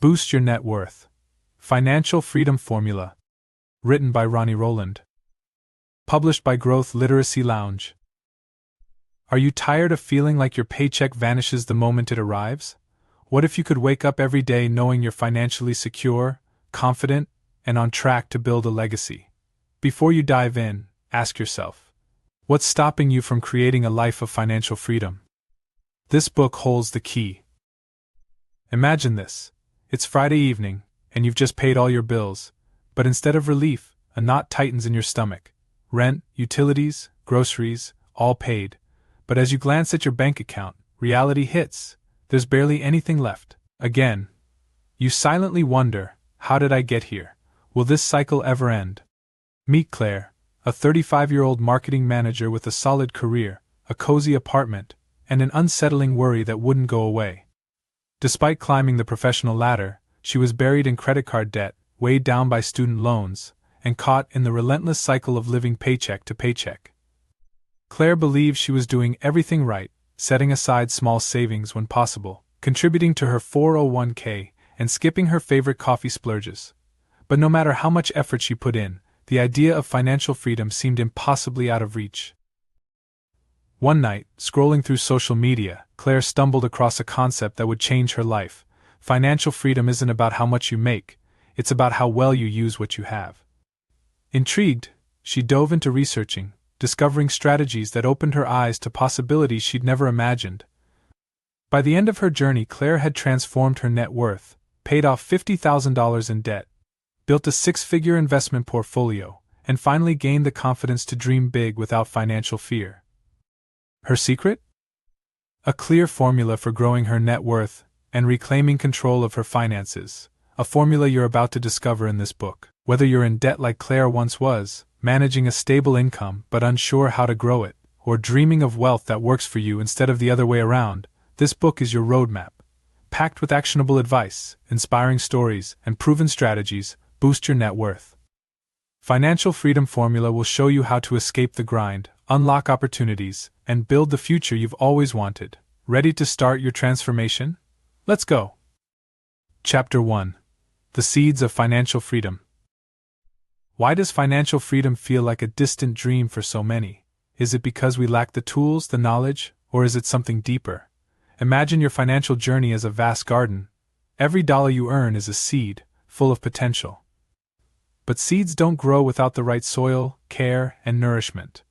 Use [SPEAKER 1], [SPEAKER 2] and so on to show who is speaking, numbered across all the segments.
[SPEAKER 1] Boost Your Net Worth. Financial Freedom Formula. Written by Ronnie Rowland. Published by Growth Literacy Lounge. Are you tired of feeling like your paycheck vanishes the moment it arrives? What if you could wake up every day knowing you're financially secure, confident, and on track to build a legacy? Before you dive in, ask yourself, what's stopping you from creating a life of financial freedom? This book holds the key. Imagine this. It's Friday evening, and you've just paid all your bills, but instead of relief, a knot tightens in your stomach. Rent, utilities, groceries, all paid. But as you glance at your bank account, reality hits. There's barely anything left. Again. You silently wonder, how did I get here? Will this cycle ever end? Meet Claire, a 35-year-old marketing manager with a solid career, a cozy apartment, and an unsettling worry that wouldn't go away. Despite climbing the professional ladder, she was buried in credit card debt, weighed down by student loans, and caught in the relentless cycle of living paycheck to paycheck. Claire believed she was doing everything right, setting aside small savings when possible, contributing to her 401k, and skipping her favorite coffee splurges. But no matter how much effort she put in, the idea of financial freedom seemed impossibly out of reach. One night, scrolling through social media, Claire stumbled across a concept that would change her life. Financial freedom isn't about how much you make, it's about how well you use what you have. Intrigued, she dove into researching, discovering strategies that opened her eyes to possibilities she'd never imagined. By the end of her journey, Claire had transformed her net worth, paid off $50,000 in debt, built a six-figure investment portfolio, and finally gained the confidence to dream big without financial fear. Her secret? A clear formula for growing her net worth and reclaiming control of her finances, a formula you're about to discover in this book. Whether you're in debt like Claire once was, managing a stable income but unsure how to grow it, or dreaming of wealth that works for you instead of the other way around, this book is your roadmap. Packed with actionable advice, inspiring stories, and proven strategies, boost your net worth. Financial Freedom Formula will show you how to escape the grind, unlock opportunities, and build the future you've always wanted. Ready to start your transformation? Let's go! Chapter 1. The Seeds of Financial Freedom. Why does financial freedom feel like a distant dream for so many? Is it because we lack the tools, the knowledge, or is it something deeper? Imagine your financial journey as a vast garden. Every dollar you earn is a seed, full of potential. But seeds don't grow without the right soil, care, and nourishment.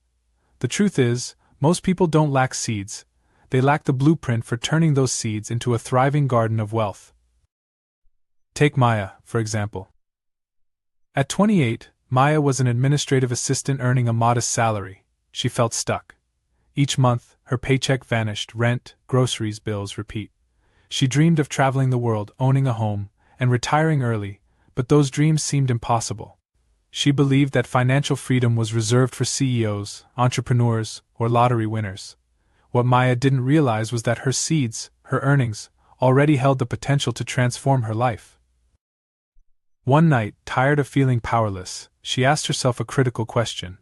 [SPEAKER 1] The truth is, most people don't lack seeds, they lack the blueprint for turning those seeds into a thriving garden of wealth. Take Maya, for example. At 28, Maya was an administrative assistant earning a modest salary. She felt stuck. Each month, her paycheck vanished, rent, groceries, bills, repeat. She dreamed of traveling the world, owning a home, and retiring early, but those dreams seemed impossible. She believed that financial freedom was reserved for CEOs, entrepreneurs, or lottery winners. What Maya didn't realize was that her seeds, her earnings, already held the potential to transform her life. One night, tired of feeling powerless, she asked herself a critical question.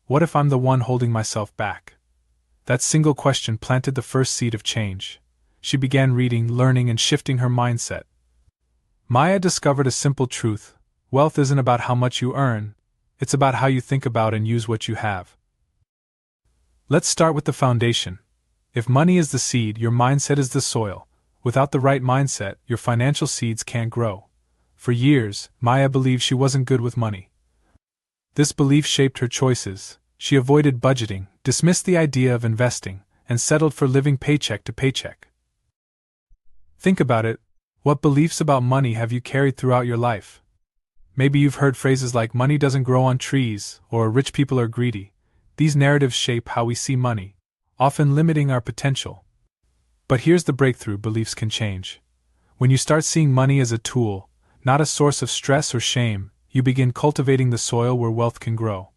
[SPEAKER 1] What if I'm the one holding myself back? That single question planted the first seed of change. She began reading, learning, and shifting her mindset. Maya discovered a simple truth. Wealth isn't about how much you earn, it's about how you think about and use what you have. Let's start with the foundation. If money is the seed, your mindset is the soil. Without the right mindset, your financial seeds can't grow. For years, Maya believed she wasn't good with money. This belief shaped her choices. She avoided budgeting, dismissed the idea of investing, and settled for living paycheck to paycheck. Think about it. What beliefs about money have you carried throughout your life? Maybe you've heard phrases like money doesn't grow on trees, or rich people are greedy. These narratives shape how we see money, often limiting our potential. But here's the breakthrough: beliefs can change. When you start seeing money as a tool, not a source of stress or shame, you begin cultivating the soil where wealth can grow.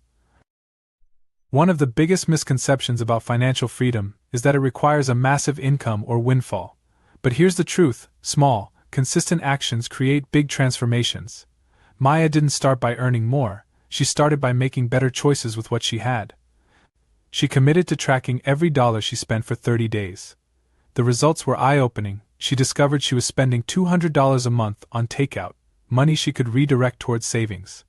[SPEAKER 1] One of the biggest misconceptions about financial freedom is that it requires a massive income or windfall. But here's the truth: small, consistent actions create big transformations. Maya didn't start by earning more, she started by making better choices with what she had. She committed to tracking every dollar she spent for 30 days. The results were eye-opening. she discovered she was spending $200 a month on takeout, money she could redirect towards savings.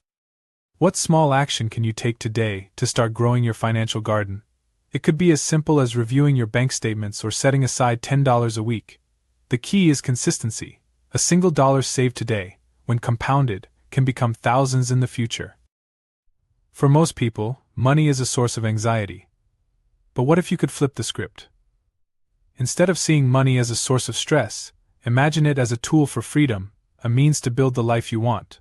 [SPEAKER 1] What small action can you take today to start growing your financial garden? It could be as simple as reviewing your bank statements or setting aside $10 a week. The key is consistency. A single dollar saved today, when compounded, can become thousands in the future. For most people, money is a source of anxiety. But what if you could flip the script? Instead of seeing money as a source of stress, imagine it as a tool for freedom, a means to build the life you want.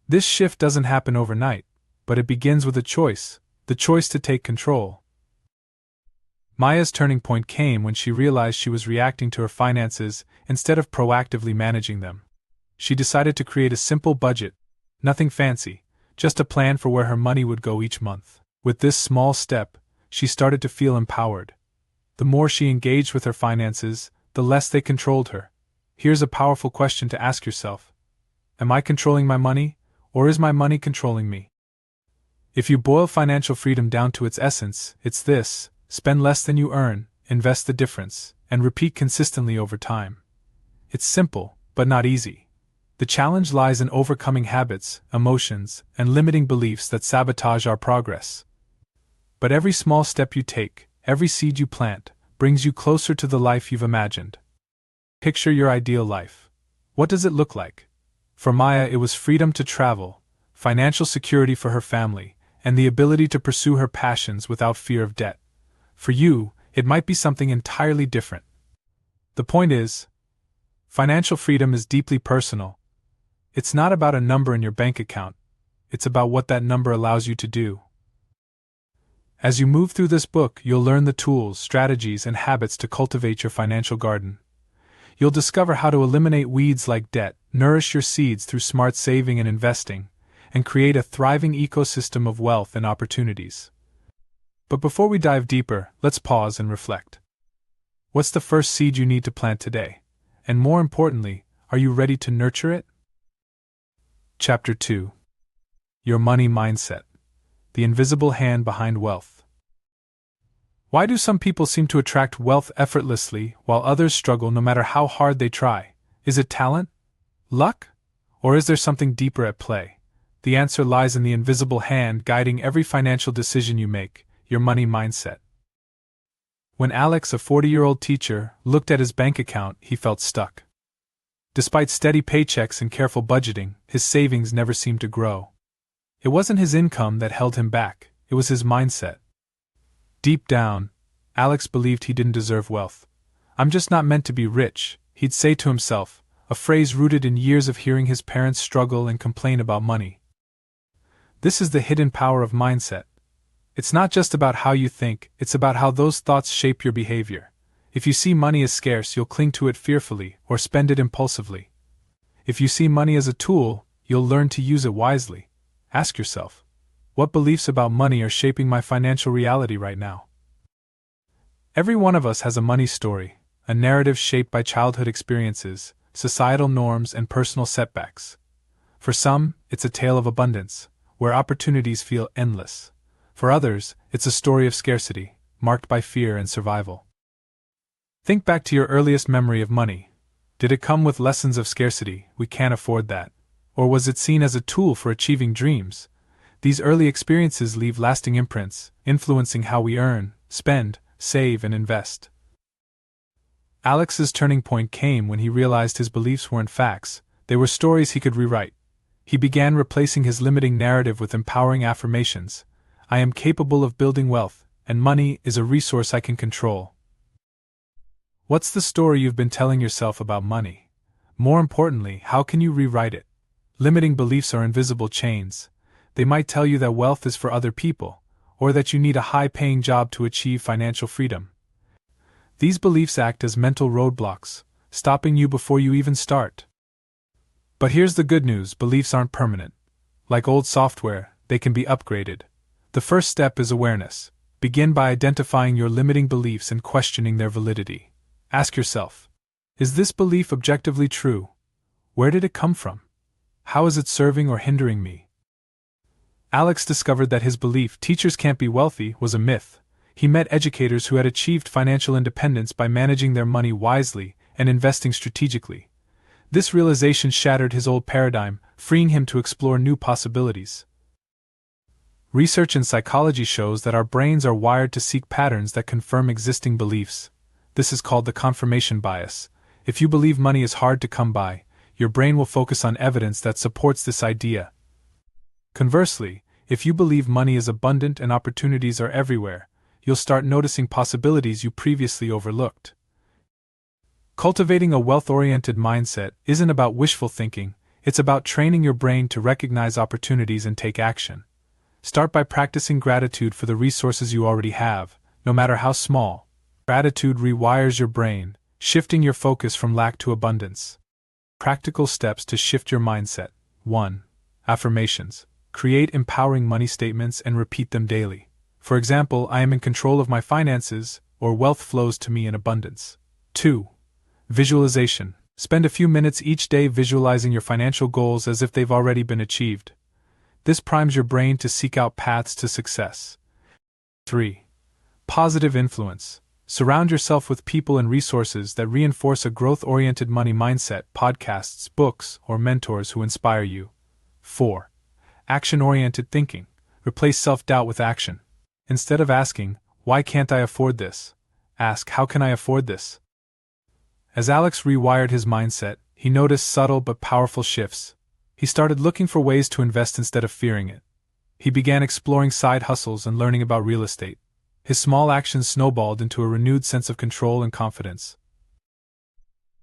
[SPEAKER 1] This shift doesn't happen overnight, but it begins with a choice, the choice to take control. Maya's turning point came when she realized she was reacting to her finances instead of proactively managing them. She decided to create a simple budget, nothing fancy, just a plan for where her money would go each month. With this small step, she started to feel empowered. The more she engaged with her finances, the less they controlled her. Here's a powerful question to ask yourself. Am I controlling my money, or is my money controlling me? If you boil financial freedom down to its essence, it's this: spend less than you earn, invest the difference, and repeat consistently over time. It's simple, but not easy. The challenge lies in overcoming habits, emotions, and limiting beliefs that sabotage our progress. But every small step you take, every seed you plant, brings you closer to the life you've imagined. Picture your ideal life. What does it look like? For Maya, it was freedom to travel, financial security for her family, and the ability to pursue her passions without fear of debt. For you, it might be something entirely different. The point is, financial freedom is deeply personal. It's not about a number in your bank account, it's about what that number allows you to do. As you move through this book, you'll learn the tools, strategies, and habits to cultivate your financial garden. You'll discover how to eliminate weeds like debt, nourish your seeds through smart saving and investing, and create a thriving ecosystem of wealth and opportunities. But before we dive deeper, let's pause and reflect. What's the first seed you need to plant today? And more importantly, are you ready to nurture it? Chapter 2. Your Money Mindset. The Invisible Hand Behind Wealth. Why do some people seem to attract wealth effortlessly while others struggle no matter how hard they try? Is it talent? Luck? Or is there something deeper at play? The answer lies in the invisible hand guiding every financial decision you make, your money mindset. When Alex, a 40-year-old teacher, looked at his bank account, he felt stuck. Despite steady paychecks and careful budgeting, his savings never seemed to grow. It wasn't his income that held him back, it was his mindset. Deep down, Alex believed he didn't deserve wealth. "I'm just not meant to be rich," he'd say to himself, a phrase rooted in years of hearing his parents struggle and complain about money. This is the hidden power of mindset. It's not just about how you think, it's about how those thoughts shape your behavior. If you see money as scarce, you'll cling to it fearfully or spend it impulsively. If you see money as a tool, you'll learn to use it wisely. Ask yourself, what beliefs about money are shaping my financial reality right now? Every one of us has a money story, a narrative shaped by childhood experiences, societal norms, and personal setbacks. For some, it's a tale of abundance, where opportunities feel endless. For others, it's a story of scarcity, marked by fear and survival. Think back to your earliest memory of money. Did it come with lessons of scarcity, "we can't afford that"? Or was it seen as a tool for achieving dreams? These early experiences leave lasting imprints, influencing how we earn, spend, save, and invest. Alex's turning point came when he realized his beliefs weren't facts, they were stories he could rewrite. He began replacing his limiting narrative with empowering affirmations. "I am capable of building wealth, and money is a resource I can control." What's the story you've been telling yourself about money? More importantly, how can you rewrite it? Limiting beliefs are invisible chains. They might tell you that wealth is for other people, or that you need a high-paying job to achieve financial freedom. These beliefs act as mental roadblocks, stopping you before you even start. But here's the good news: beliefs aren't permanent. Like old software, they can be upgraded. The first step is awareness. Begin by identifying your limiting beliefs and questioning their validity. Ask yourself, is this belief objectively true? Where did it come from? How is it serving or hindering me? Alex discovered that his belief, "teachers can't be wealthy," was a myth. He met educators who had achieved financial independence by managing their money wisely, and investing strategically. This realization shattered his old paradigm, freeing him to explore new possibilities. Research in psychology shows that our brains are wired to seek patterns that confirm existing beliefs. This is called the confirmation bias. If you believe money is hard to come by, your brain will focus on evidence that supports this idea. Conversely, if you believe money is abundant and opportunities are everywhere, you'll start noticing possibilities you previously overlooked. Cultivating a wealth-oriented mindset isn't about wishful thinking, it's about training your brain to recognize opportunities and take action. Start by practicing gratitude for the resources you already have, no matter how small. Gratitude rewires your brain, shifting your focus from lack to abundance. Practical steps to shift your mindset. 1. Affirmations. Create empowering money statements and repeat them daily. For example, I am in control of my finances, or wealth flows to me in abundance. 2. Visualization. Spend a few minutes each day visualizing your financial goals as if they've already been achieved. This primes your brain to seek out paths to success. 3. Positive influence. Surround yourself with people and resources that reinforce a growth-oriented money mindset, podcasts, books, or mentors who inspire you. 4. Action-oriented thinking. Replace self-doubt with action. Instead of asking, "Why can't I afford this?" ask, "How can I afford this?" As Alex rewired his mindset, he noticed subtle but powerful shifts. He started looking for ways to invest instead of fearing it. He began exploring side hustles and learning about real estate. His small actions snowballed into a renewed sense of control and confidence.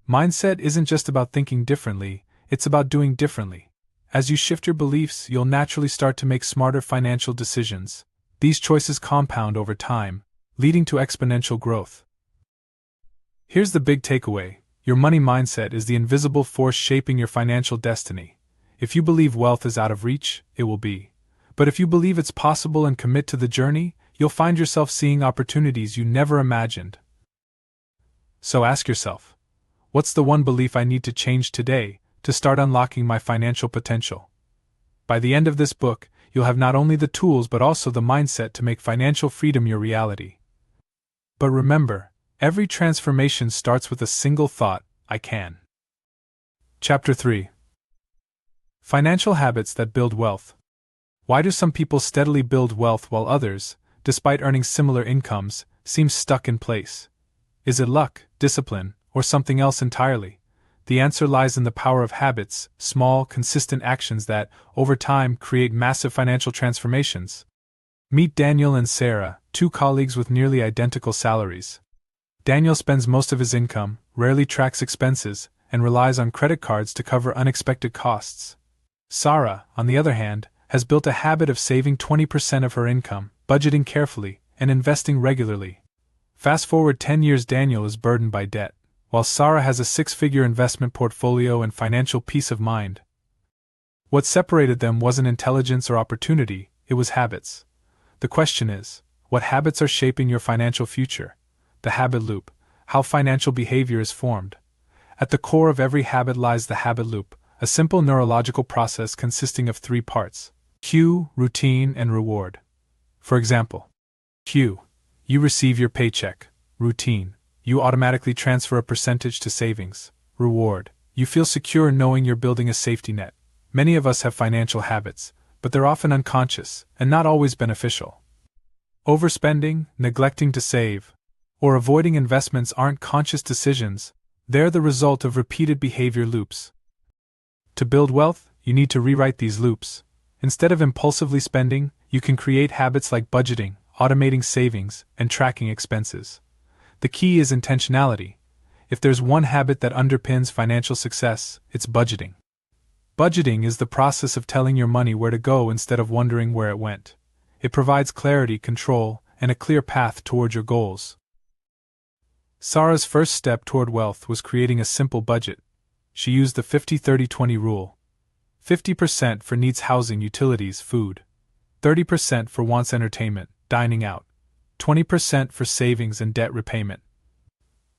[SPEAKER 1] Mindset isn't just about thinking differently, it's about doing differently. As you shift your beliefs, you'll naturally start to make smarter financial decisions. These choices compound over time, leading to exponential growth. Here's the big takeaway: your money mindset is the invisible force shaping your financial destiny. If you believe wealth is out of reach, it will be. But if you believe it's possible and commit to the journey, you'll find yourself seeing opportunities you never imagined. So ask yourself, what's the one belief I need to change today to start unlocking my financial potential? By the end of this book, you'll have not only the tools but also the mindset to make financial freedom your reality. But remember, every transformation starts with a single thought: I can. Chapter 3. Financial habits that build wealth. Why do some people steadily build wealth while others, despite earning similar incomes, seem stuck in place? Is it luck, discipline, or something else entirely? The answer lies in the power of habits, small, consistent actions that, over time, create massive financial transformations. Meet Daniel and Sarah, two colleagues with nearly identical salaries. Daniel spends most of his income, rarely tracks expenses, and relies on credit cards to cover unexpected costs. Sarah, on the other hand, has built a habit of saving 20% of her income, budgeting carefully, and investing regularly. Fast forward 10 years, Daniel is burdened by debt, while Sarah has a six-figure investment portfolio and financial peace of mind. What separated them wasn't intelligence or opportunity, it was habits. The question is, what habits are shaping your financial future? The habit loop, how financial behavior is formed. At the core of every habit lies the habit loop, a simple neurological process consisting of three parts: cue, routine, and reward. For example, cue: you receive your paycheck. Routine: you automatically transfer a percentage to savings. Reward: you feel secure knowing you're building a safety net. Many of us have financial habits, but they're often unconscious and not always beneficial. Overspending, neglecting to save, or avoiding investments aren't conscious decisions, they're the result of repeated behavior loops. To build wealth, you need to rewrite these loops. Instead of impulsively spending, you can create habits like budgeting, automating savings, and tracking expenses. The key is intentionality. If there's one habit that underpins financial success, it's budgeting. Budgeting is the process of telling your money where to go instead of wondering where it went. It provides clarity, control, and a clear path toward your goals. Sarah's first step toward wealth was creating a simple budget. She used the 50-30-20 rule. 50% for needs: housing, utilities, food. 30% for wants: entertainment, dining out. 20% for savings and debt repayment.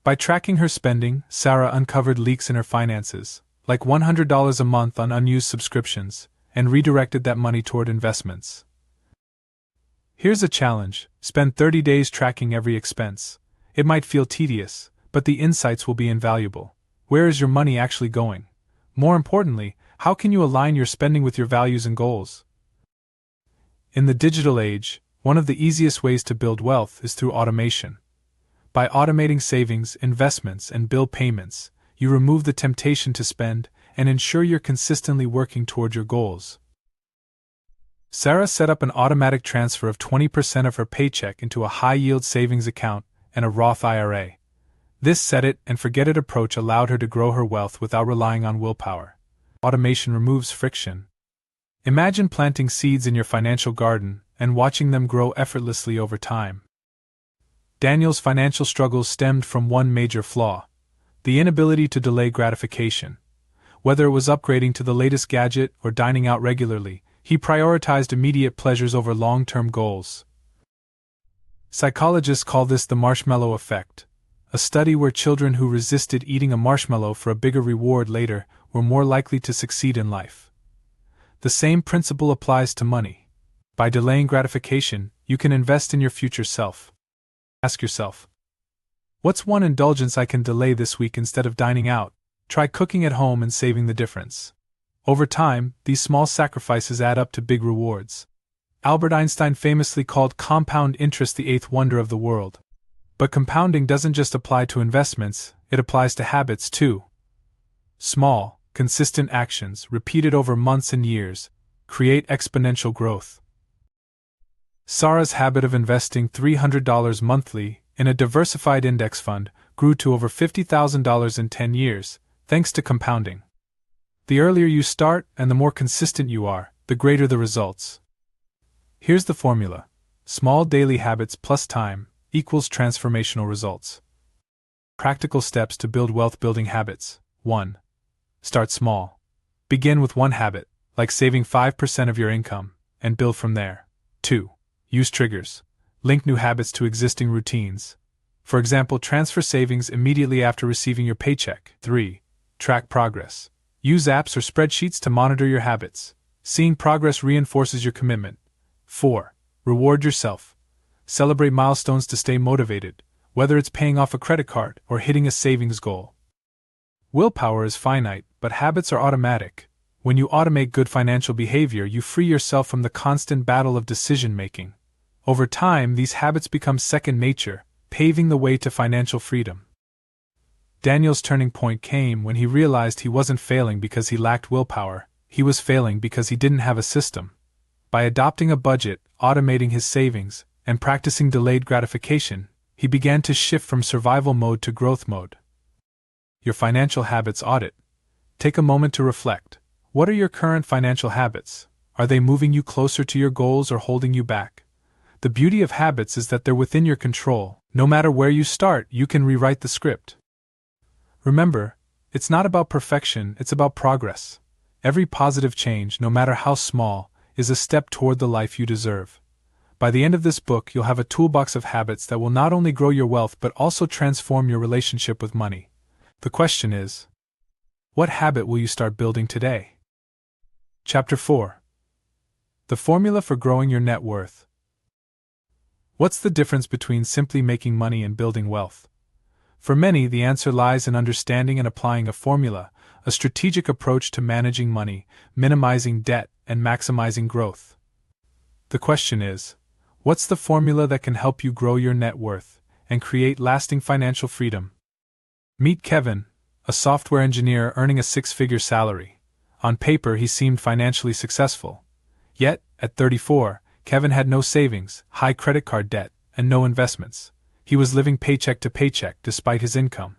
[SPEAKER 1] By tracking her spending, Sarah uncovered leaks in her finances, like $100 a month on unused subscriptions, and redirected that money toward investments. Here's a challenge: spend 30 days tracking every expense. It might feel tedious, but the insights will be invaluable. Where is your money actually going? More importantly, how can you align your spending with your values and goals? In the digital age, one of the easiest ways to build wealth is through automation. By automating savings, investments, and bill payments, you remove the temptation to spend and ensure you're consistently working toward your goals. Sarah set up an automatic transfer of 20% of her paycheck into a high-yield savings account and a Roth IRA. This set-it-and-forget-it approach allowed her to grow her wealth without relying on willpower. Automation removes friction. Imagine planting seeds in your financial garden and watching them grow effortlessly over time. Daniel's financial struggles stemmed from one major flaw: the inability to delay gratification. Whether it was upgrading to the latest gadget or dining out regularly, he prioritized immediate pleasures over long-term goals. Psychologists call this the marshmallow effect, a study where children who resisted eating a marshmallow for a bigger reward later were more likely to succeed in life. The same principle applies to money. By delaying gratification, you can invest in your future self. Ask yourself, what's one indulgence I can delay this week instead of dining out? Try cooking at home and saving the difference. Over time, these small sacrifices add up to big rewards. Albert Einstein famously called compound interest the eighth wonder of the world. But compounding doesn't just apply to investments, it applies to habits too. Small, consistent actions, repeated over months and years, create exponential growth. Sarah's habit of investing $300 monthly in a diversified index fund grew to over $50,000 in 10 years, thanks to compounding. The earlier you start and the more consistent you are, the greater the results. Here's the formula: small daily habits plus time equals transformational results. Practical steps to build wealth-building habits. 1. Start small. Begin with one habit, like saving 5% of your income, and build from there. 2. Use triggers. Link new habits to existing routines. For example, transfer savings immediately after receiving your paycheck. 3. Track progress. Use apps or spreadsheets to monitor your habits. Seeing progress reinforces your commitment. 4. Reward yourself. Celebrate milestones to stay motivated, whether it's paying off a credit card or hitting a savings goal. Willpower is finite, but habits are automatic. When you automate good financial behavior, you free yourself from the constant battle of decision-making. Over time, these habits become second nature, paving the way to financial freedom. Daniel's turning point came when he realized he wasn't failing because he lacked willpower, he was failing because he didn't have a system. By adopting a budget, automating his savings, and practicing delayed gratification, he began to shift from survival mode to growth mode. Your financial habits audit. Take a moment to reflect. What are your current financial habits? Are they moving you closer to your goals or holding you back? The beauty of habits is that they're within your control. No matter where you start, you can rewrite the script. Remember, it's not about perfection, it's about progress. Every positive change, no matter how small, is a step toward the life you deserve. By the end of this book, you'll have a toolbox of habits that will not only grow your wealth but also transform your relationship with money. The question is, what habit will you start building today? Chapter 4. The formula for growing your net worth. What's the difference between simply making money and building wealth? For many, the answer lies in understanding and applying a formula, a strategic approach to managing money, minimizing debt, and maximizing growth. The question is, what's the formula that can help you grow your net worth and create lasting financial freedom? Meet Kevin, a software engineer earning a six-figure salary. On paper, he seemed financially successful. Yet, at 34, Kevin had no savings, high credit card debt, and no investments. He was living paycheck to paycheck despite his income.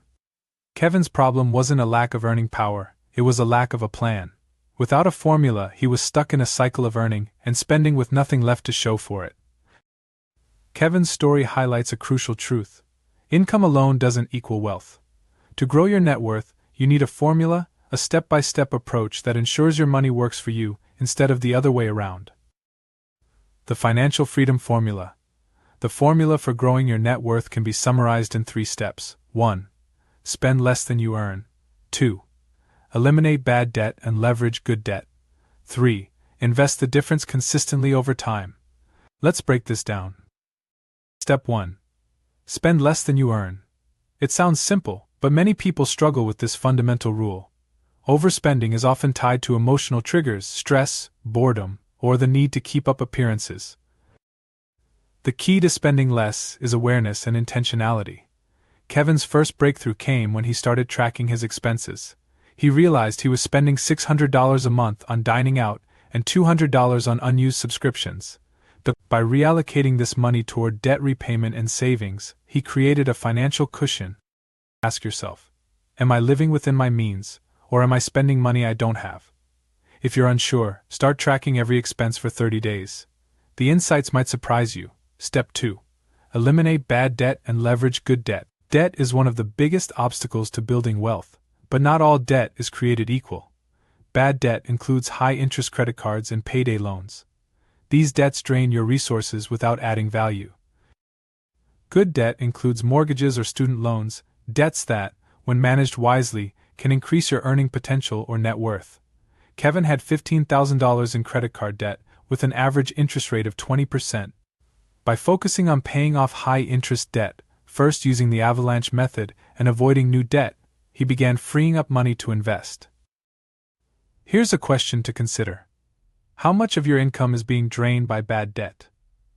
[SPEAKER 1] Kevin's problem wasn't a lack of earning power, it was a lack of a plan. Without a formula, he was stuck in a cycle of earning and spending with nothing left to show for it. Kevin's story highlights a crucial truth. Income alone doesn't equal wealth. To grow your net worth, you need a formula, a step-by-step approach that ensures your money works for you instead of the other way around. The Financial Freedom Formula. The formula for growing your net worth can be summarized in 3 steps. 1. Spend less than you earn. 2. Eliminate bad debt and leverage good debt. 3. Invest the difference consistently over time. Let's break this down. Step 1. Spend less than you earn. It sounds simple, but many people struggle with this fundamental rule. Overspending is often tied to emotional triggers, stress, boredom, or the need to keep up appearances. The key to spending less is awareness and intentionality. Kevin's first breakthrough came when he started tracking his expenses. He realized he was spending $600 a month on dining out and $200 on unused subscriptions. By reallocating this money toward debt repayment and savings, he created a financial cushion. Ask yourself, am I living within my means, or am I spending money I don't have? If you're unsure, start tracking every expense for 30 days. The insights might surprise you. Step 2. Eliminate bad debt and leverage good debt. Debt is one of the biggest obstacles to building wealth, but not all debt is created equal. Bad debt includes high-interest credit cards and payday loans. These debts drain your resources without adding value. Good debt includes mortgages or student loans, debts that, when managed wisely, can increase your earning potential or net worth. Kevin had $15,000 in credit card debt, with an average interest rate of 20%. By focusing on paying off high-interest debt, first using the avalanche method and avoiding new debt, he began freeing up money to invest. Here's a question to consider. How much of your income is being drained by bad debt?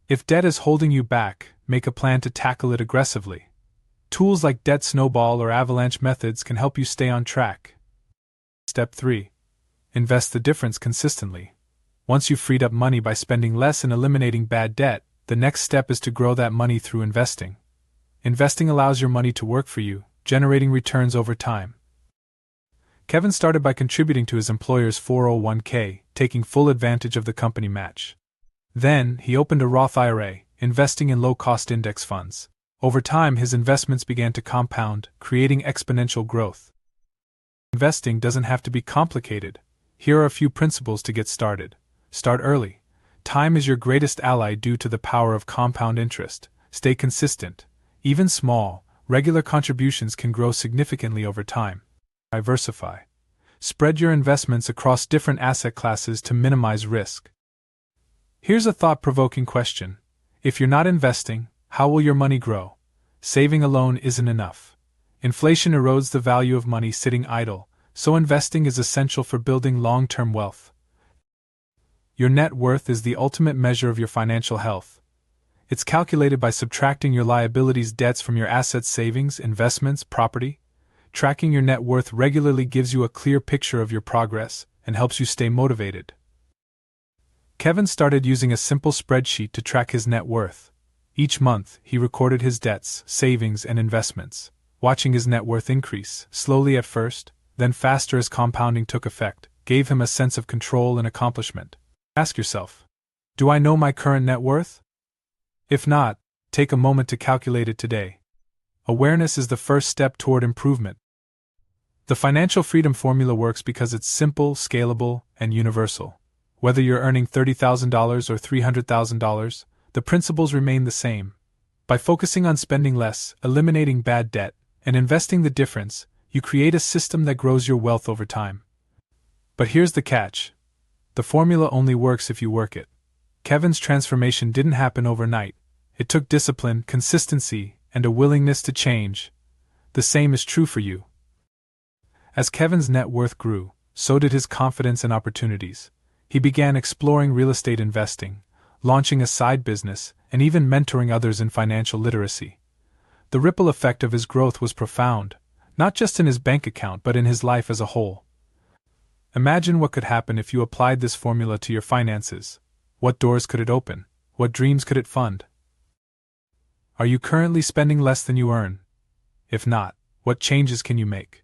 [SPEAKER 1] If debt is holding you back, make a plan to tackle it aggressively. Tools like debt snowball or avalanche methods can help you stay on track. Step 3. Invest the difference consistently. Once you've freed up money by spending less and eliminating bad debt, the next step is to grow that money through investing. Investing allows your money to work for you, generating returns over time. Kevin started by contributing to his employer's 401k, taking full advantage of the company match. Then, he opened a Roth IRA, investing in low-cost index funds. Over time, his investments began to compound, creating exponential growth. Investing doesn't have to be complicated. Here are a few principles to get started. Start early. Time is your greatest ally due to the power of compound interest. Stay consistent. Even small, regular contributions can grow significantly over time. Diversify. Spread your investments across different asset classes to minimize risk. Here's a thought-provoking question. If you're not investing, how will your money grow? Saving alone isn't enough. Inflation erodes the value of money sitting idle, so investing is essential for building long-term wealth. Your net worth is the ultimate measure of your financial health. It's calculated by subtracting your liabilities' debts from your assets, savings, investments, property. Tracking your net worth regularly gives you a clear picture of your progress and helps you stay motivated. Kevin started using a simple spreadsheet to track his net worth. Each month, he recorded his debts, savings, and investments. Watching his net worth increase, slowly at first, then faster as compounding took effect, gave him a sense of control and accomplishment. Ask yourself, do I know my current net worth? If not, take a moment to calculate it today. Awareness is the first step toward improvement. The financial freedom formula works because it's simple, scalable, and universal. Whether you're earning $30,000 or $300,000, the principles remain the same. By focusing on spending less, eliminating bad debt, and investing the difference, you create a system that grows your wealth over time. But here's the catch. The formula only works if you work it. Kevin's transformation didn't happen overnight. It took discipline, consistency, and a willingness to change. The same is true for you. As Kevin's net worth grew, so did his confidence and opportunities. He began exploring real estate investing, launching a side business, and even mentoring others in financial literacy. The ripple effect of his growth was profound, not just in his bank account but in his life as a whole. Imagine what could happen if you applied this formula to your finances. What doors could it open? What dreams could it fund? Are you currently spending less than you earn? If not, what changes can you make?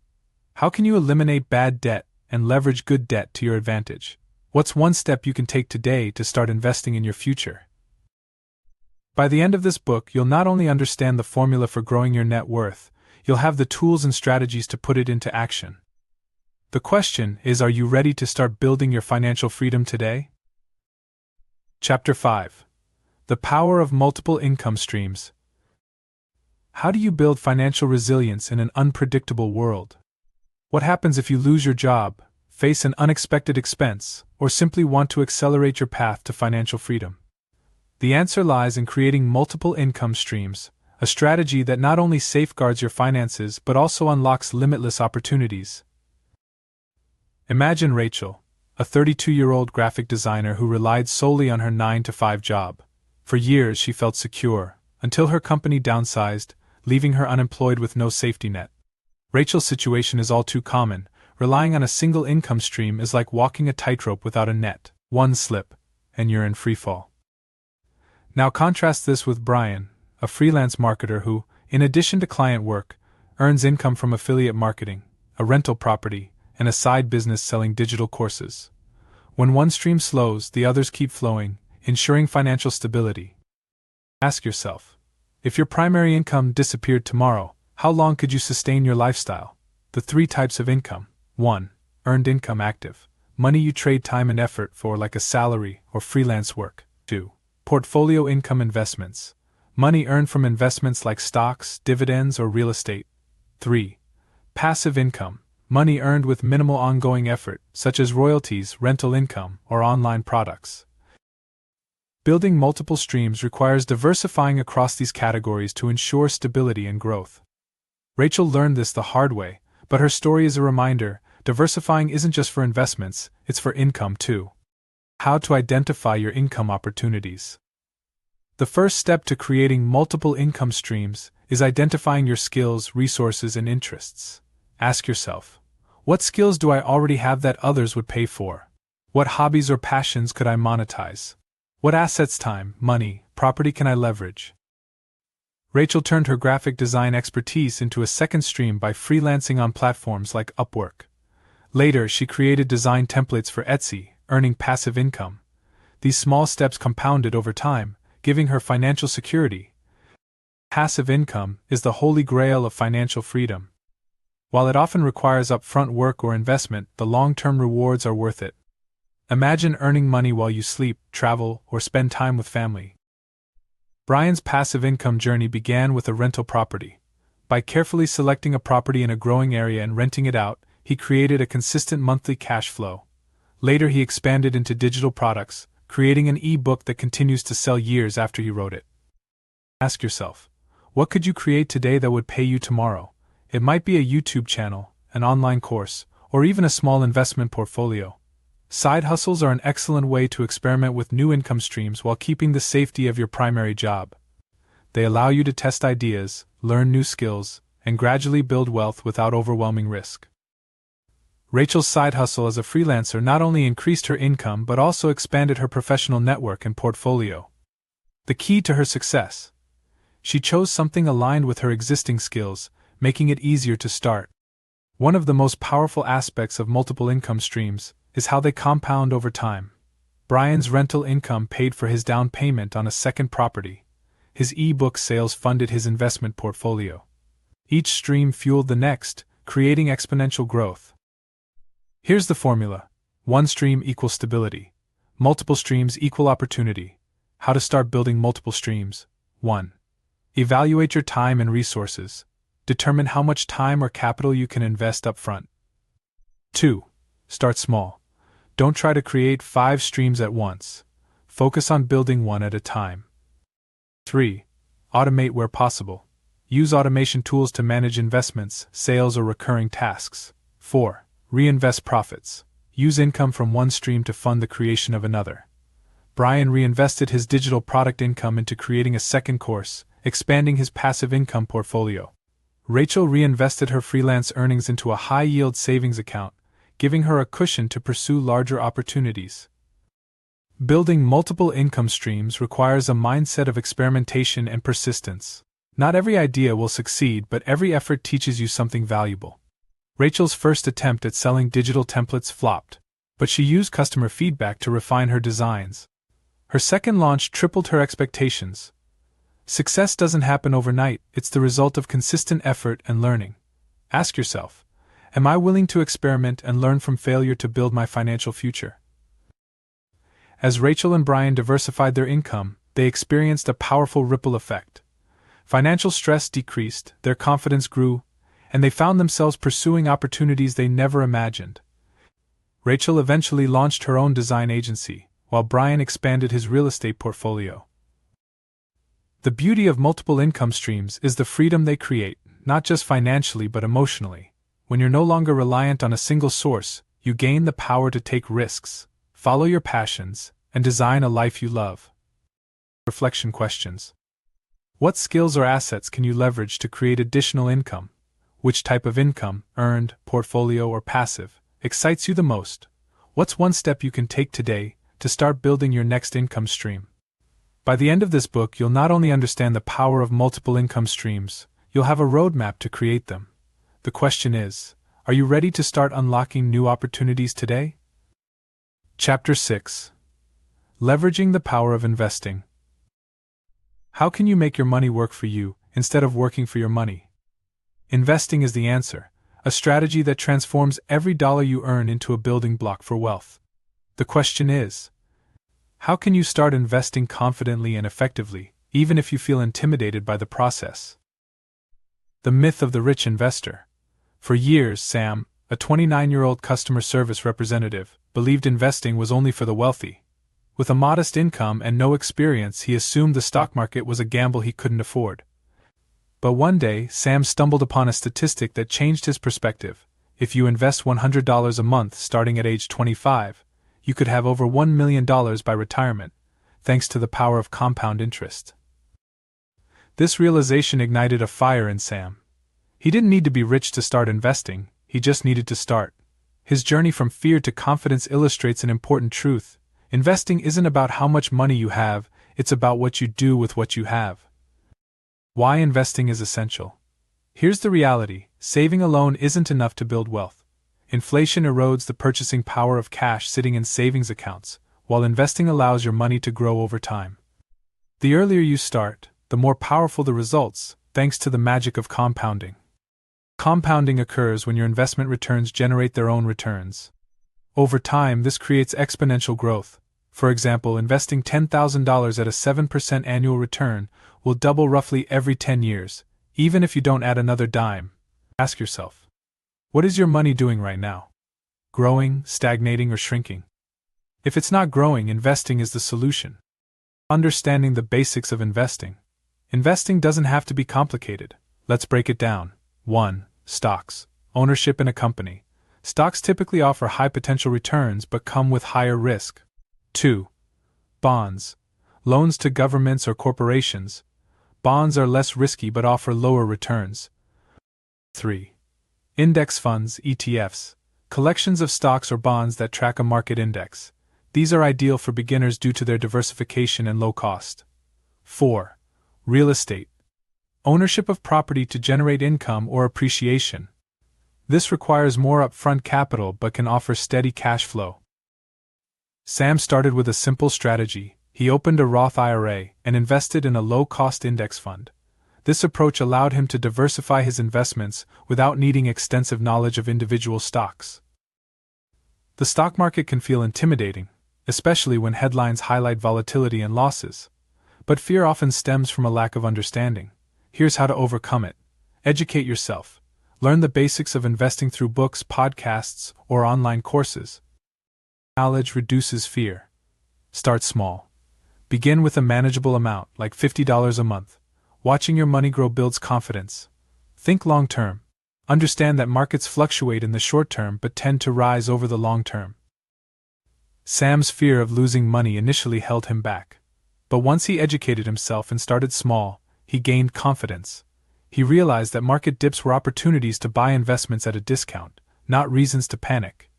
[SPEAKER 1] How can you eliminate bad debt and leverage good debt to your advantage? What's one step you can take today to start investing in your future? By the end of this book, you'll not only understand the formula for growing your net worth, you'll have the tools and strategies to put it into action. The question is, are you ready to start building your financial freedom today? Chapter 5. The Power of Multiple Income Streams. How do you build financial resilience in an unpredictable world? What happens if you lose your job, face an unexpected expense, or simply want to accelerate your path to financial freedom? The answer lies in creating multiple income streams, a strategy that not only safeguards your finances but also unlocks limitless opportunities. Imagine Rachel, a 32-year-old graphic designer who relied solely on her 9-to-5 job. For years she felt secure, until her company downsized, leaving her unemployed with no safety net. Rachel's situation is all too common. Relying on a single income stream is like walking a tightrope without a net. One slip, and you're in freefall. Now contrast this with Brian, a freelance marketer who, in addition to client work, earns income from affiliate marketing, a rental property, and a side business selling digital courses. When one stream slows, the others keep flowing, ensuring financial stability. Ask yourself, if your primary income disappeared tomorrow, how long could you sustain your lifestyle? The 3 types of income. 1. Earned income active. Money you trade time and effort for like a salary or freelance work. 2. Portfolio income investments. Money earned from investments like stocks, dividends, or real estate. 3. Passive income. Money earned with minimal ongoing effort, such as royalties, rental income, or online products. Building multiple streams requires diversifying across these categories to ensure stability and growth. Rachel learned this the hard way, but her story is a reminder: diversifying isn't just for investments, it's for income too. How to identify your income opportunities. The first step to creating multiple income streams is identifying your skills, resources, and interests. Ask yourself, what skills do I already have that others would pay for? What hobbies or passions could I monetize? What assets, time, money, property can I leverage? Rachel turned her graphic design expertise into a second stream by freelancing on platforms like Upwork. Later, she created design templates for Etsy, earning passive income. These small steps compounded over time, giving her financial security. Passive income is the holy grail of financial freedom. While it often requires upfront work or investment, the long-term rewards are worth it. Imagine earning money while you sleep, travel, or spend time with family. Brian's passive income journey began with a rental property. By carefully selecting a property in a growing area and renting it out, he created a consistent monthly cash flow. Later, he expanded into digital products, creating an e-book that continues to sell years after he wrote it. Ask yourself, what could you create today that would pay you tomorrow? It might be a YouTube channel, an online course, or even a small investment portfolio. Side hustles are an excellent way to experiment with new income streams while keeping the safety of your primary job. They allow you to test ideas, learn new skills, and gradually build wealth without overwhelming risk. Rachel's side hustle as a freelancer not only increased her income but also expanded her professional network and portfolio. The key to her success: she chose something aligned with her existing skills, making it easier to start. One of the most powerful aspects of multiple income streams is how they compound over time. Brian's rental income paid for his down payment on a second property. His e-book sales funded his investment portfolio. Each stream fueled the next, creating exponential growth. Here's the formula. One stream equals stability. Multiple streams equal opportunity. How to start building multiple streams. 1. Evaluate your time and resources. Determine how much time or capital you can invest up front. 2. Start small. Don't try to create 5 streams at once. Focus on building one at a time. 3. Automate where possible. Use automation tools to manage investments, sales, or recurring tasks. 4. Reinvest profits. Use income from one stream to fund the creation of another. Brian reinvested his digital product income into creating a second course, expanding his passive income portfolio. Rachel reinvested her freelance earnings into a high-yield savings account, giving her a cushion to pursue larger opportunities. Building multiple income streams requires a mindset of experimentation and persistence. Not every idea will succeed, but every effort teaches you something valuable. Rachel's first attempt at selling digital templates flopped, but she used customer feedback to refine her designs. Her second launch tripled her expectations. Success doesn't happen overnight, it's the result of consistent effort and learning. Ask yourself, am I willing to experiment and learn from failure to build my financial future? As Rachel and Brian diversified their income, they experienced a powerful ripple effect. Financial stress decreased, their confidence grew, and they found themselves pursuing opportunities they never imagined. Rachel eventually launched her own design agency, while Brian expanded his real estate portfolio. The beauty of multiple income streams is the freedom they create, not just financially but emotionally. When you're no longer reliant on a single source, you gain the power to take risks, follow your passions, and design a life you love. Reflection questions. What skills or assets can you leverage to create additional income? Which type of income, earned, portfolio, or passive, excites you the most? What's one step you can take today to start building your next income stream? By the end of this book, you'll not only understand the power of multiple income streams, you'll have a roadmap to create them. The question is, are you ready to start unlocking new opportunities today? Chapter 6. Leveraging the power of investing. How can you make your money work for you, instead of working for your money? Investing is the answer, a strategy that transforms every dollar you earn into a building block for wealth. The question is, how can you start investing confidently and effectively, even if you feel intimidated by the process? The myth of the rich investor. For years, Sam, a 29-year-old customer service representative, believed investing was only for the wealthy. With a modest income and no experience, he assumed the stock market was a gamble he couldn't afford. But one day, Sam stumbled upon a statistic that changed his perspective. If you invest $100 a month starting at age 25, you could have over $1 million by retirement, thanks to the power of compound interest. This realization ignited a fire in Sam. He didn't need to be rich to start investing, he just needed to start. His journey from fear to confidence illustrates an important truth. Investing isn't about how much money you have, it's about what you do with what you have. Why investing is essential. Here's the reality: saving alone isn't enough to build wealth. Inflation erodes the purchasing power of cash sitting in savings accounts, while investing allows your money to grow over time. The earlier you start, the more powerful the results, thanks to the magic of compounding. Compounding occurs when your investment returns generate their own returns. Over time, this creates exponential growth. For example, investing $10,000 at a 7% annual return will double roughly every 10 years, even if you don't add another dime. Ask yourself, what is your money doing right now? Growing, stagnating, or shrinking? If it's not growing, investing is the solution. Understanding the basics of investing. Investing doesn't have to be complicated. Let's break it down. 1. Stocks. Ownership in a company. Stocks typically offer high potential returns but come with higher risk. 2. Bonds. Loans to governments or corporations. Bonds are less risky but offer lower returns. 3. Index funds, ETFs. Collections of stocks or bonds that track a market index. These are ideal for beginners due to their diversification and low cost. 4. Real estate. Ownership of property to generate income or appreciation. This requires more upfront capital but can offer steady cash flow. Sam started with a simple strategy. He opened a Roth IRA and invested in a low-cost index fund. This approach allowed him to diversify his investments without needing extensive knowledge of individual stocks. The stock market can feel intimidating, especially when headlines highlight volatility and losses. But fear often stems from a lack of understanding. Here's how to overcome it. Educate yourself. Learn the basics of investing through books, podcasts, or online courses. Knowledge reduces fear. Start small. Begin with a manageable amount, like $50 a month. Watching your money grow builds confidence. Think long term. Understand that markets fluctuate in the short term but tend to rise over the long term. Sam's fear of losing money initially held him back. But once he educated himself and started small, he gained confidence. He realized that market dips were opportunities to buy investments at a discount, not reasons to panic.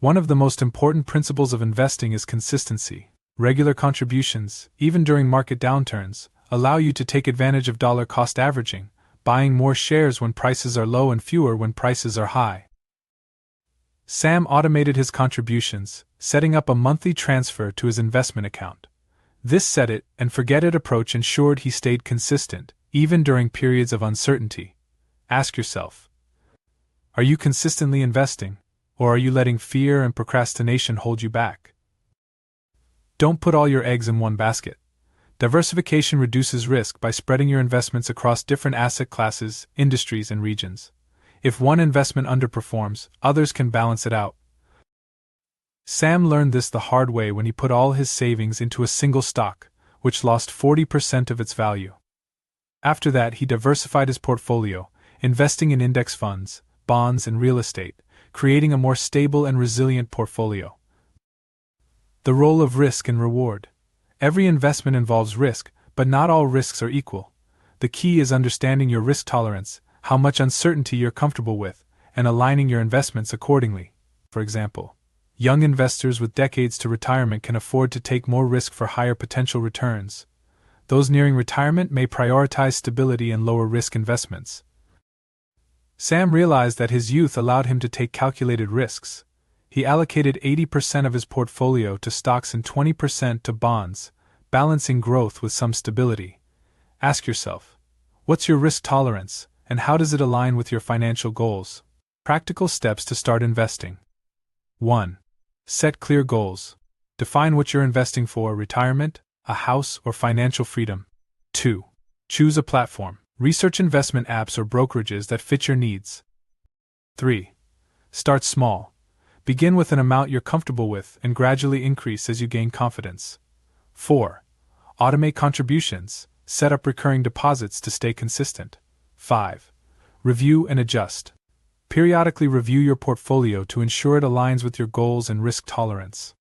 [SPEAKER 1] One of the most important principles of investing is consistency. Regular contributions, even during market downturns, allow you to take advantage of dollar-cost averaging, buying more shares when prices are low and fewer when prices are high. Sam automated his contributions, setting up a monthly transfer to his investment account. This set-it-and-forget-it approach ensured he stayed consistent, even during periods of uncertainty. Ask yourself, are you consistently investing? Or are you letting fear and procrastination hold you back? Don't put all your eggs in one basket. Diversification reduces risk by spreading your investments across different asset classes, industries, and regions. If one investment underperforms, others can balance it out. Sam learned this the hard way when he put all his savings into a single stock, which lost 40% of its value. After that, he diversified his portfolio, investing in index funds, bonds, and real estate, creating a more stable and resilient portfolio. The role of risk and reward. Every investment involves risk, but not all risks are equal. The key is understanding your risk tolerance, how much uncertainty you're comfortable with, and aligning your investments accordingly. For example, young investors with decades to retirement can afford to take more risk for higher potential returns. Those nearing retirement may prioritize stability and lower risk investments. Sam realized that his youth allowed him to take calculated risks. He allocated 80% of his portfolio to stocks and 20% to bonds, balancing growth with some stability. Ask yourself, what's your risk tolerance, and how does it align with your financial goals? Practical steps to start investing. 1. Set clear goals. Define what you're investing for: retirement, a house, or financial freedom. 2. Choose a platform. Research investment apps or brokerages that fit your needs. 3. Start small. Begin with an amount you're comfortable with and gradually increase as you gain confidence. 4. Automate contributions. Set up recurring deposits to stay consistent. 5. Review and adjust. Periodically review your portfolio to ensure it aligns with your goals and risk tolerance.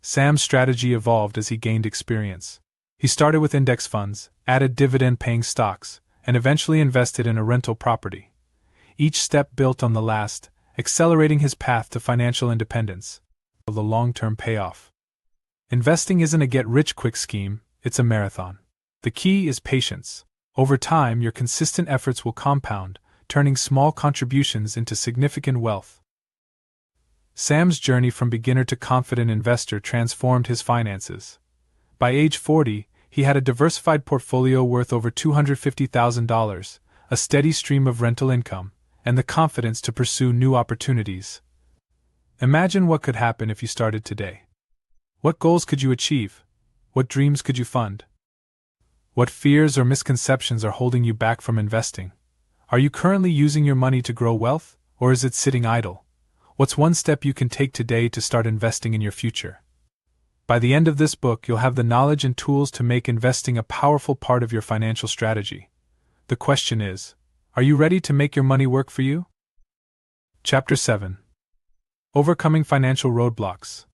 [SPEAKER 1] Sam's strategy evolved as he gained experience. He started with index funds, added dividend-paying stocks, and eventually invested in a rental property. Each step built on the last, accelerating his path to financial independence. The long-term payoff. Investing isn't a get-rich-quick scheme, it's a marathon. The key is patience. Over time, your consistent efforts will compound, turning small contributions into significant wealth. Sam's journey from beginner to confident investor transformed his finances. By age 40, he had a diversified portfolio worth over $250,000, a steady stream of rental income, and the confidence to pursue new opportunities. Imagine what could happen if you started today. What goals could you achieve? What dreams could you fund? What fears or misconceptions are holding you back from investing? Are you currently using your money to grow wealth, or is it sitting idle? What's one step you can take today to start investing in your future? By the end of this book, you'll have the knowledge and tools to make investing a powerful part of your financial strategy. The question is, are you ready to make your money work for you? Chapter 7. Overcoming financial roadblocks.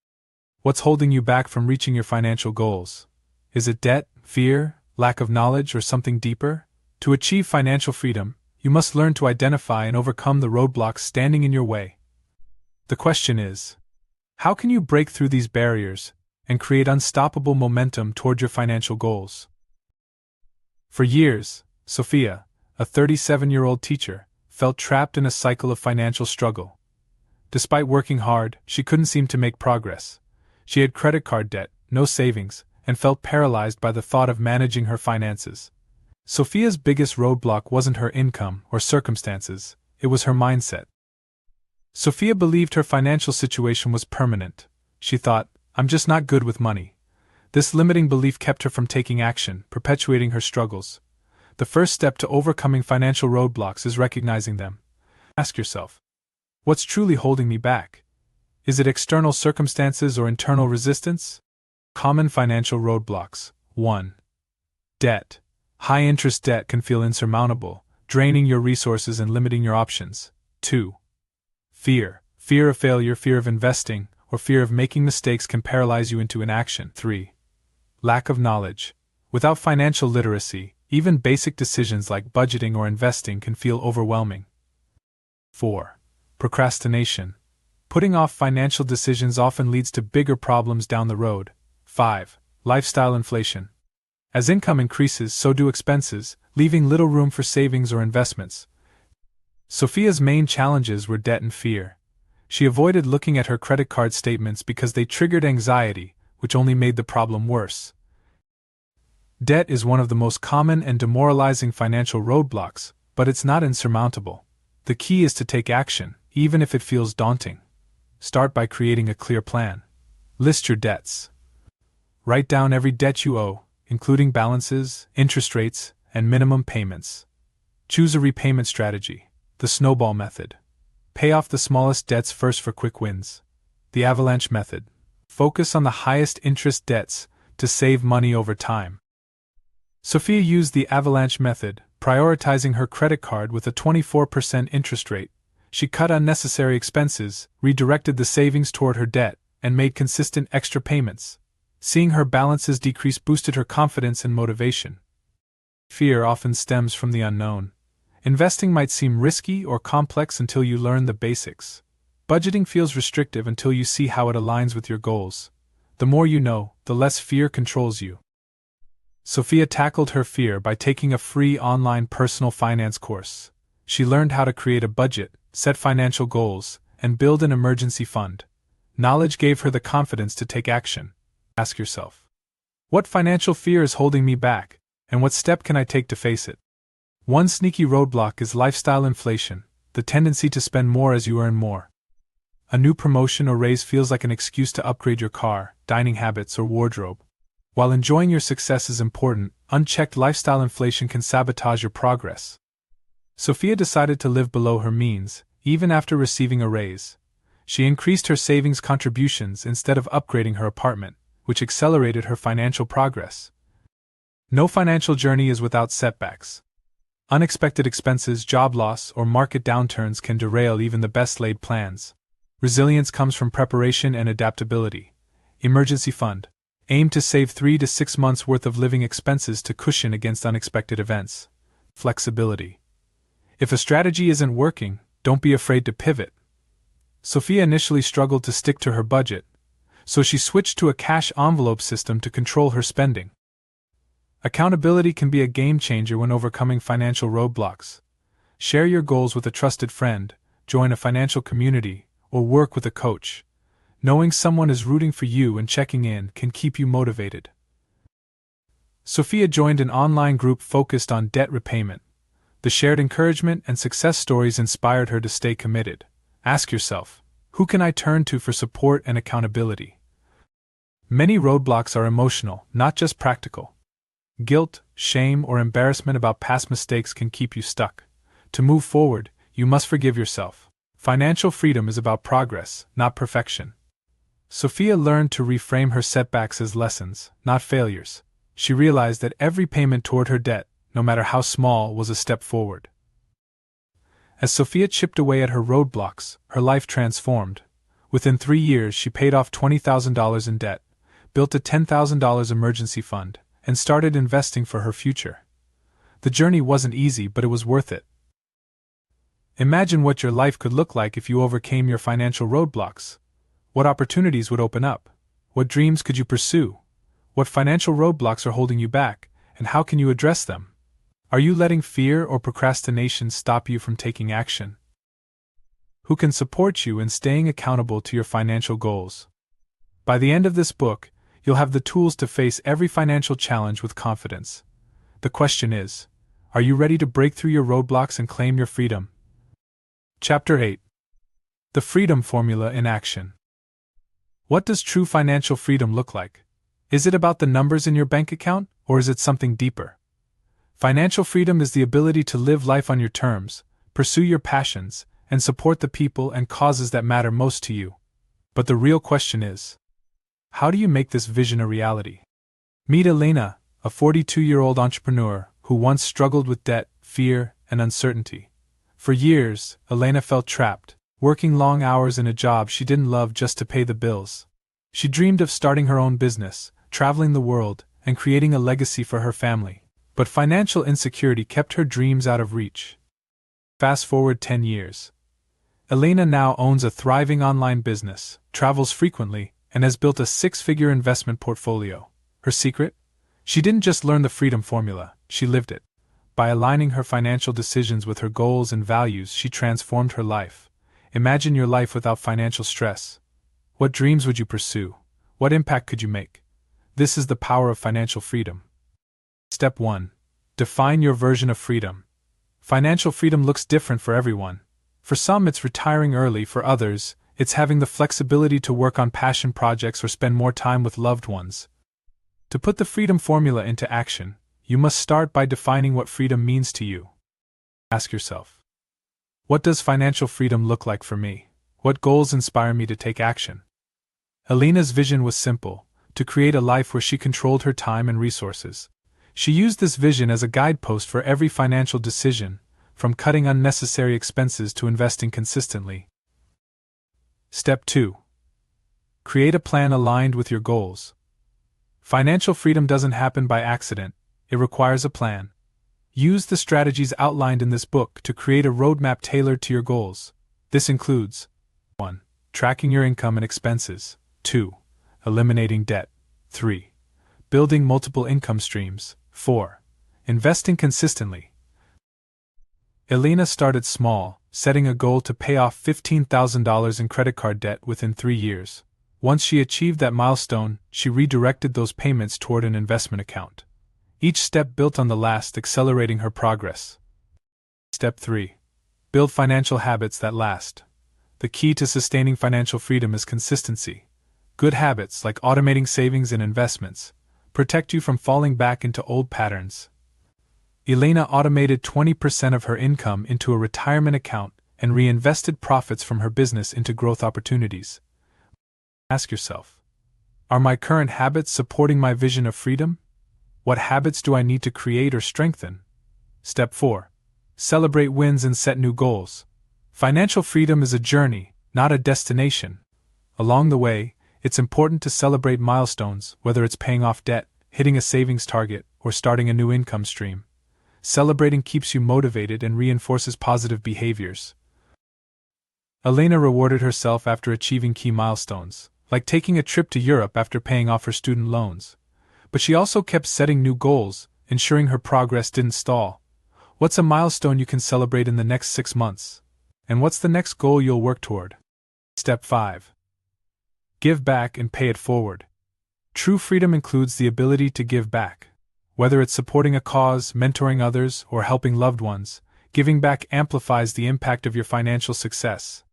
[SPEAKER 1] What's holding you back from reaching your financial goals? Is it debt, fear, lack of knowledge, or something deeper? To achieve financial freedom, you must learn to identify and overcome the roadblocks standing in your way. The question is, how can you break through these barriers and create unstoppable momentum toward your financial goals? For years, Sophia, a 37-year-old teacher, felt trapped in a cycle of financial struggle. Despite working hard, she couldn't seem to make progress. She had credit card debt, no savings, and felt paralyzed by the thought of managing her finances. Sophia's biggest roadblock wasn't her income or circumstances, it was her mindset. Sophia believed her financial situation was permanent. She thought, "I'm just not good with money." This limiting belief kept her from taking action, perpetuating her struggles. The first step to overcoming financial roadblocks is recognizing them. Ask yourself, what's truly holding me back? Is it external circumstances or internal resistance? Common financial roadblocks. 1. Debt. High-interest debt can feel insurmountable, draining your resources and limiting your options. 2. Fear. Fear of failure, fear of investing, or fear of making mistakes can paralyze you into inaction. 3. Lack of knowledge. Without financial literacy, even basic decisions like budgeting or investing can feel overwhelming. 4. Procrastination. Putting off financial decisions often leads to bigger problems down the road. 5. Lifestyle inflation. As income increases, so do expenses, leaving little room for savings or investments. Sophia's main challenges were debt and fear. She avoided looking at her credit card statements because they triggered anxiety, which only made the problem worse. Debt is one of the most common and demoralizing financial roadblocks, but it's not insurmountable. The key is to take action, even if it feels daunting. Start by creating a clear plan. List your debts. Write down every debt you owe, including balances, interest rates, and minimum payments. Choose a repayment strategy, the snowball method. Pay off the smallest debts first for quick wins. The avalanche method. Focus on the highest interest debts, to save money over time. Sophia used the avalanche method, prioritizing her credit card with a 24% interest rate. She cut unnecessary expenses, redirected the savings toward her debt, and made consistent extra payments. Seeing her balances decrease boosted her confidence and motivation. Fear often stems from the unknown. Investing might seem risky or complex until you learn the basics. Budgeting feels restrictive until you see how it aligns with your goals. The more you know, the less fear controls you. Sophia tackled her fear by taking a free online personal finance course. She learned how to create a budget, set financial goals, and build an emergency fund. Knowledge gave her the confidence to take action. Ask yourself, what financial fear is holding me back, and what step can I take to face it? One sneaky roadblock is lifestyle inflation, the tendency to spend more as you earn more. A new promotion or raise feels like an excuse to upgrade your car, dining habits, or wardrobe. While enjoying your success is important, unchecked lifestyle inflation can sabotage your progress. Sophia decided to live below her means, even after receiving a raise. She increased her savings contributions instead of upgrading her apartment, which accelerated her financial progress. No financial journey is without setbacks. Unexpected expenses, job loss, or market downturns can derail even the best-laid plans. Resilience comes from preparation and adaptability. Emergency fund. Aim to save 3 to 6 months' worth of living expenses to cushion against unexpected events. Flexibility. If a strategy isn't working, don't be afraid to pivot. Sophia initially struggled to stick to her budget, so she switched to a cash envelope system to control her spending. Accountability can be a game changer when overcoming financial roadblocks. Share your goals with a trusted friend, join a financial community, or work with a coach. Knowing someone is rooting for you and checking in can keep you motivated. Sophia joined an online group focused on debt repayment. The shared encouragement and success stories inspired her to stay committed. Ask yourself, who can I turn to for support and accountability? Many roadblocks are emotional, not just practical. Guilt, shame, or embarrassment about past mistakes can keep you stuck. To move forward, you must forgive yourself. Financial freedom is about progress, not perfection. Sophia learned to reframe her setbacks as lessons, not failures. She realized that every payment toward her debt, no matter how small, was a step forward. As Sophia chipped away at her roadblocks, her life transformed. Within 3 years, she paid off $20,000 in debt, built a $10,000 emergency fund, and started investing for her future. The journey wasn't easy, but it was worth it. Imagine what your life could look like if you overcame your financial roadblocks. What opportunities would open up? What dreams could you pursue? What financial roadblocks are holding you back, and how can you address them? Are you letting fear or procrastination stop you from taking action? Who can support you in staying accountable to your financial goals? By the end of this book, you'll have the tools to face every financial challenge with confidence. The question is, are you ready to break through your roadblocks and claim your freedom? Chapter 8. The Freedom Formula in Action. What does true financial freedom look like? Is it about the numbers in your bank account, or is it something deeper? Financial freedom is the ability to live life on your terms, pursue your passions, and support the people and causes that matter most to you. But the real question is, how do you make this vision a reality? Meet Elena, a 42-year-old entrepreneur who once struggled with debt, fear, and uncertainty. For years, Elena felt trapped, working long hours in a job she didn't love just to pay the bills. She dreamed of starting her own business, traveling the world, and creating a legacy for her family. But financial insecurity kept her dreams out of reach. Fast forward 10 years. Elena now owns a thriving online business, travels frequently, and has built a 6-figure investment portfolio. Her secret? She didn't just learn the freedom formula, she lived it. By aligning her financial decisions with her goals and values, she transformed her life. Imagine your life without financial stress. What dreams would you pursue? What impact could you make? This is the power of financial freedom. Step 1. Define your version of freedom. Financial freedom looks different for everyone. For some, it's retiring early. For others, it's having the flexibility to work on passion projects or spend more time with loved ones. To put the freedom formula into action, you must start by defining what freedom means to you. Ask yourself, what does financial freedom look like for me? What goals inspire me to take action? Elena's vision was simple: to create a life where she controlled her time and resources. She used this vision as a guidepost for every financial decision, from cutting unnecessary expenses to investing consistently. Step 2. Create a plan aligned with your goals. Financial freedom doesn't happen by accident, it requires a plan. Use the strategies outlined in this book to create a roadmap tailored to your goals. This includes 1. Tracking your income and expenses. 2. Eliminating debt. 3. Building multiple income streams. 4. Investing consistently. Elena started small, setting a goal to pay off $15,000 in credit card debt within 3 years. Once she achieved that milestone, she redirected those payments toward an investment account. Each step built on the last, accelerating her progress. Step 3. Build financial habits that last. The key to sustaining financial freedom is consistency. Good habits, like automating savings and investments, protect you from falling back into old patterns. Elena automated 20% of her income into a retirement account and reinvested profits from her business into growth opportunities. Ask yourself, are my current habits supporting my vision of freedom? What habits do I need to create or strengthen? Step 4. Celebrate wins and set new goals. Financial freedom is a journey, not a destination. Along the way, it's important to celebrate milestones, whether it's paying off debt, hitting a savings target, or starting a new income stream. Celebrating keeps you motivated and reinforces positive behaviors. Elena rewarded herself after achieving key milestones, like taking a trip to Europe after paying off her student loans. But she also kept setting new goals, ensuring her progress didn't stall. What's a milestone you can celebrate in the next 6 months? And what's the next goal you'll work toward? Step 5. Give back and pay it forward. True freedom includes the ability to give back. Whether it's supporting a cause, mentoring others, or helping loved ones, giving back amplifies the impact of your financial success.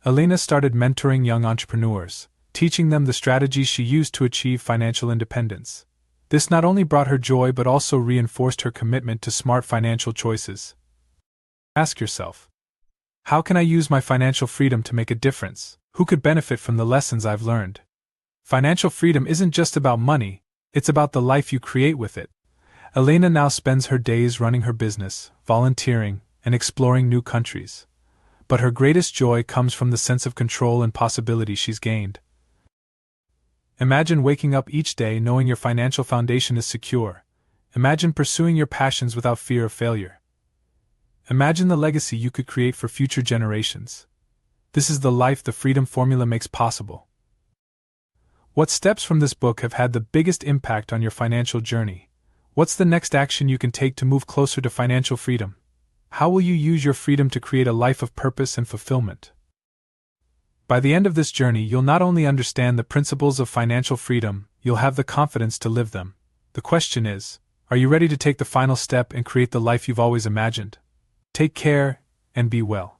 [SPEAKER 1] Elena started mentoring young entrepreneurs, teaching them the strategies she used to achieve financial independence. This not only brought her joy but also reinforced her commitment to smart financial choices. Ask yourself, how can I use my financial freedom to make a difference? Who could benefit from the lessons I've learned? Financial freedom isn't just about money, it's about the life you create with it. Elena now spends her days running her business, volunteering, and exploring new countries. But her greatest joy comes from the sense of control and possibility she's gained. Imagine waking up each day knowing your financial foundation is secure. Imagine pursuing your passions without fear of failure. Imagine the legacy you could create for future generations. This is the life the Freedom Formula makes possible. What steps from this book have had the biggest impact on your financial journey? What's the next action you can take to move closer to financial freedom? How will you use your freedom to create a life of purpose and fulfillment? By the end of this journey, you'll not only understand the principles of financial freedom, you'll have the confidence to live them. The question is, are you ready to take the final step and create the life you've always imagined? Take care, and be well.